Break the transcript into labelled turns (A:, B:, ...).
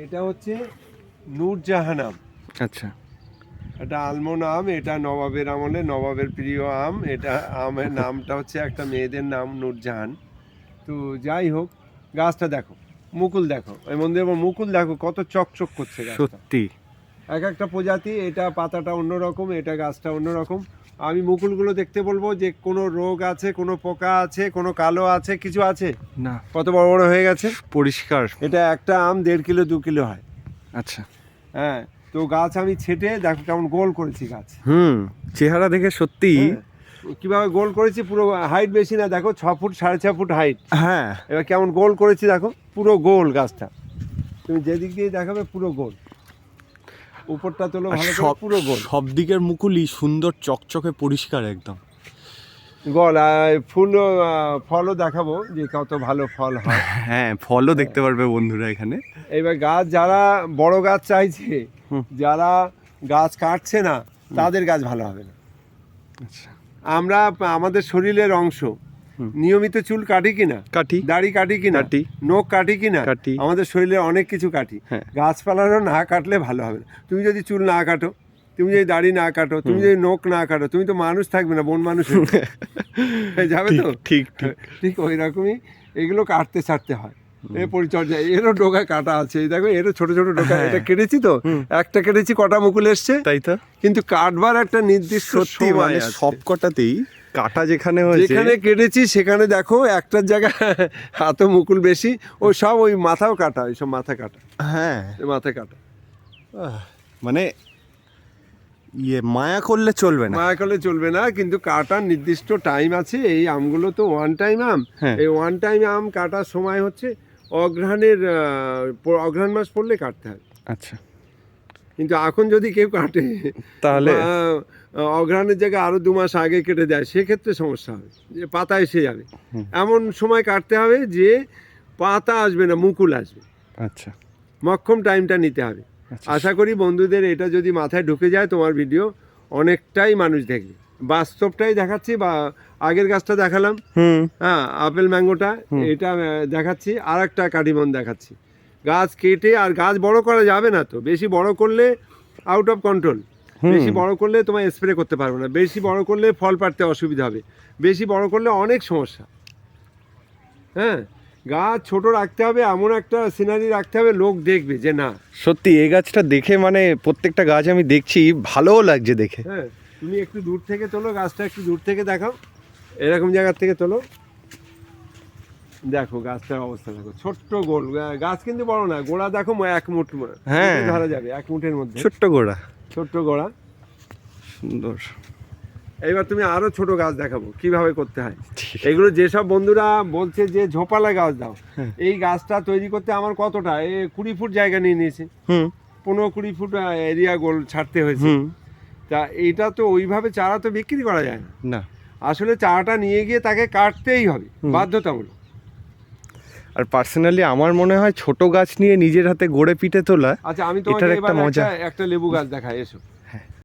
A: এটা হচ্ছে নূরজাহান আম।
B: আচ্ছা।
A: এটা আলমোন আম, এটা নবাবের আমলে নবাবের প্রিয় আম। এটা আমের নামটা হচ্ছে একটা মেয়েদের নাম নূরজাহান। তো যাই হোক, গাছটা দেখো, মুকুল দেখো, এই মন্দিরে মুকুল দেখো কত চকচক করছে গাছটা।
B: সত্যি
A: এক একটা প্রজাতি, এটা পাতাটা অন্যরকম, এটা গাছটা অন্যরকম। আমি মুকুলগুলো দেখতে বলবো যে কোনো রোগ আছে, কোনো পোকা আছে, কোনো কালো আছে, কিছু আছে
B: না,
A: কত বড় বড় হয়ে গেছে
B: পরিষ্কার।
A: এটা একটা আম 1.5 কিলো 2 কিলো হয়।
B: আচ্ছা।
A: হ্যাঁ, তো গাছ আমি ছেটে দেখো কেমন গোল করেছি গাছ।
B: চেহারা দেখে সত্যি।
A: কিভাবে গোল করেছি, পুরো হাইট বেশি না, দেখো 6 ফুট 6.5 ফুট হাইট।
B: হ্যাঁ,
A: এবার কেমন গোল করেছি দেখো, পুরো গোল গাছটা। তুমি যেদিক দিয়ে দেখাবে পুরো গোল, উপরটা তোলো ভালো করে, পুরো গোল।
B: সব দিকের মুকুলই সুন্দর চকচকে পরিষ্কার একদম
A: গোল। ফুল ফলও দেখাবো যে কত ভালো ফল হয়।
B: হ্যাঁ, ফলও দেখতে পারবে বন্ধুরা এখানে।
A: এবার গাছ যারা বড় গাছ চাইছে, যারা গাছ কাটছে না, তাদের গাছ ভালো হবে না।
B: আচ্ছা।
A: আমরা আমাদের শরীরের অংশ, নিয়মিত চুল কাটি কিনা,
B: কাটি।
A: দাড়ি কাটি কিনা,
B: কাটি।
A: নখ কাটি কিনা,
B: কাটি।
A: আমাদের শরীরে অনেক কিছু কাটি।
B: হ্যাঁ।
A: গাছপালারও না কাটলে ভালো হবে না। তুমি যদি চুল না কাটো, তুমি যদি দাড়ি না কাটো, তুমি যদি নখ না কাটো, তুমি তো মানুষ থাকবে না, বন মানুষ হয়ে যাবে। তো
B: ঠিক ঠিক
A: ঠিক ওই রকমই এগুলো কাটতে ছাড়তে হয়। এই পরিচর্যা, এরও ডোকা কাটা আছে, এই দেখো এরও ছোট ছোট ডোকা। এটা কেটেছি তো, একটা কেটেছি, কটা মুকুল এসছে,
B: তাই তো।
A: কিন্তু কাটবার একটা নির্দিষ্ট সময় আছে।
B: সব কটাতেই কাটা যেখানে হয়েছে,
A: যেখানে কেটেছি সেখানে দেখো একটার জায়গায় এত মুকুল বেশি, ও সব ওই মাথাও কাটা, ওই সব মাথা কাটা।
B: হ্যাঁ,
A: মাথা কাটা,
B: মানে মায়া করলে চলবে না।
A: মায়া করলে চলবে না, কিন্তু কাটার নির্দিষ্ট টাইম আছে। এই আমগুলো তো ওয়ান টাইম আম। এই ওয়ান টাইম আম কাটার সময় হচ্ছে অঘ্রাণ মাস পড়লে কাটতে হয়।
B: আচ্ছা।
A: কিন্তু এখন যদি কেউ কাটে,
B: তাহলে
A: অঘ্রাণের জায়গায় আরো 2 মাস আগে কেটে দেয়, সেক্ষেত্রে সমস্যা হবে, যে পাতা এসে যাবে। এমন সময় কাটতে হবে যে পাতা আসবে না, মুকুল আসবে।
B: আচ্ছা।
A: মক্ষম টাইমটা নিতে হবে। আশা করি বন্ধুদের এটা যদি মাথায় ঢুকে যায়, তোমার ভিডিও অনেকটাই মানুষ দেখবে। বাস্তবটাই দেখাচ্ছি, বা আগের গাছটা দেখালাম, হ্যাঁ, আপেল ম্যাঙ্গোটা, এটা দেখাচ্ছি, আর একটা কাটিমন দেখাচ্ছি। গাছ কেটে, আর গাছ বড় করা যাবে না, তো বেশি বড় করলে আউট অফ কন্ট্রোল। বেশি বড় করলে তোমার স্প্রে করতে পারবে না, বেশি বড় করলে ফল পাড়তে অসুবিধা হবে, বেশি বড় করলে অনেক সমস্যা। হ্যাঁ, গাছ ছোট রাখতে হবে, এমন একটা সিনারি রাখতে হবে, লোক দেখবে যে না
B: সত্যি এই গাছটা দেখে, মানে প্রত্যেকটা গাছ আমি দেখছি, ভালোও লাগছে দেখে।
A: হ্যাঁ, তুমি একটু দূর থেকে তোলো গাছটা, একটু দূর থেকে দেখাও, এরকম জায়গার থেকে তোলো, দেখো গাছটার অবস্থা দেখো, ছোট্ট গোল গাছ, কিন্তু বড় না, গোড়া দেখো 1 মুঠ,
B: হ্যাঁ,
A: ধরা যাবে 1 মুঠের মধ্যে,
B: ছোট্ট গোড়া,
A: ছোট্ট গোড়া,
B: সুন্দর।
A: এইবার তুমি আরো ছোট গাছ দেখাবো কিভাবে করতে হয়। এগুলো যেসব বন্ধুরা বলছে যে ঝোপালা গাছ দাও, এই গাছটা তৈরি করতে আমার কতটা 20 ফুট জায়গা নিয়ে নিয়েছে, 15-20 ফুট এরিয়া গোল ছাড়তে হয়েছে। তা এইটা তো ওইভাবে চারা তো বিক্রি করা যায় না, আসলে চারাটা নিয়ে গিয়ে তাকে কাটতেই হবে বাধ্যতামূলক।
B: আর পার্সোনালি আমার মনে হয় ছোট গাছ নিয়ে নিজের হাতে গড়ে পিঠে তোলা,
A: আচ্ছা, আমি তোমাকে এবার একটা লেবু গাছ দেখাই, এসো।